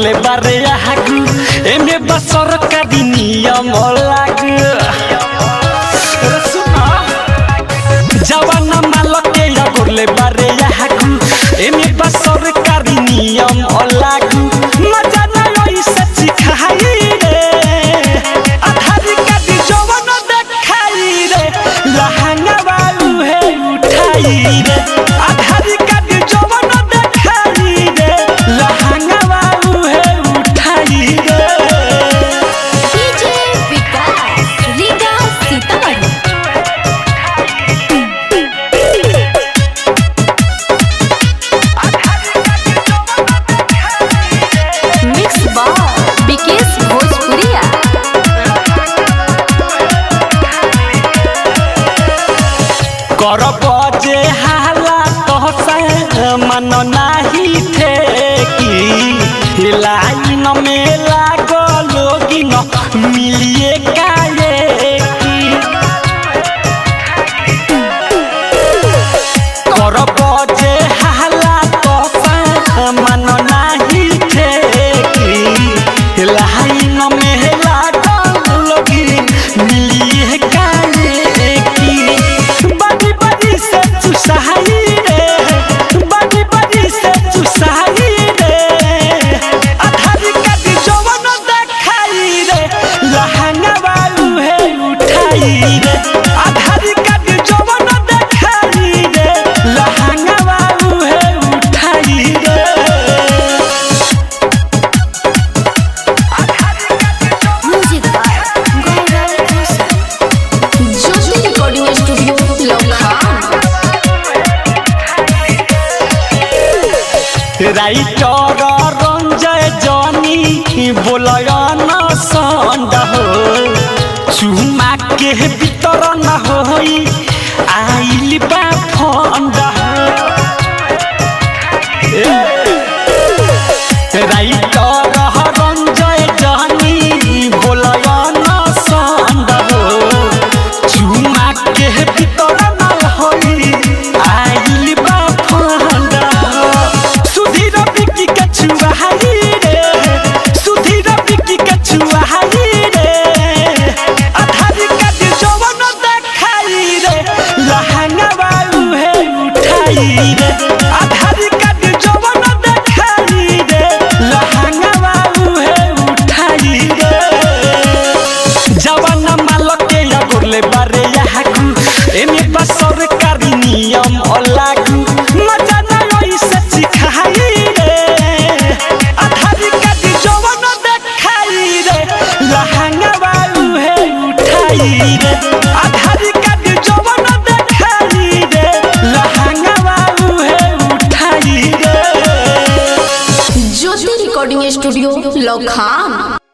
गोरले बारे आगु एमे बसर का नियम लागु जवाना मालके या गोरले बारे आगु एमे बसर का नियम लागु मजा ना ओई सच्ची खाई रे आधार का दी जवान देखाई रे लहंगा वालू है उठाई रे आधार का दी जवान देखाई रे लहंगा वालू है उठाई रे डीजे विकास रीगा सीतामढ़ी मिक्स बार विकेश भोजपुरिया कर बजे हाला तो मन नाही थे कि लाइन में लागो लोगी न मिलिए काये की कर बजे हाला तो मन नाही थे कि लाइन में लागो लोगी मिलिए काये की बड़ी बड़ी से चुसाई रे बड़ी बड़ी से चुसाई रे आधार का दी जवान देखाई रे लहंगा वालू है उठाई रे आधार का दी जवान देखाई रे लहंगा वालू है उठाई रे music by Gaurav Ghoshal Jyoti recording studio Lucknow writer Ranjay Jani बोलयन संड हो चुमा के भीतर न होई आइल बा फंड राइटर रंजय जानी बोलयन संड हो चुमा के भीतर न होई आइल बा फंड सुधीर बिकी के छुआई रे सुधीर बिकी के छुआई रे आधार का दी जवान देखाई रे लहंगा वालू है उठाई रे आधार का दी जवान देखाई रे लहंगा वालू है उठाई रे जवाना मालके या गोरले बारे याकू एमे बसर कारी नियम लागू मजा ना ओई सच्ची खाई रे आधार का दी जवान देखाई रे लहंगा वालू है उठाई रे आधार का दी जवान देखाई रे लहंगा वालू है उठाई रे ज्योति रिकॉर्डिंग स्टूडियो लखनऊ।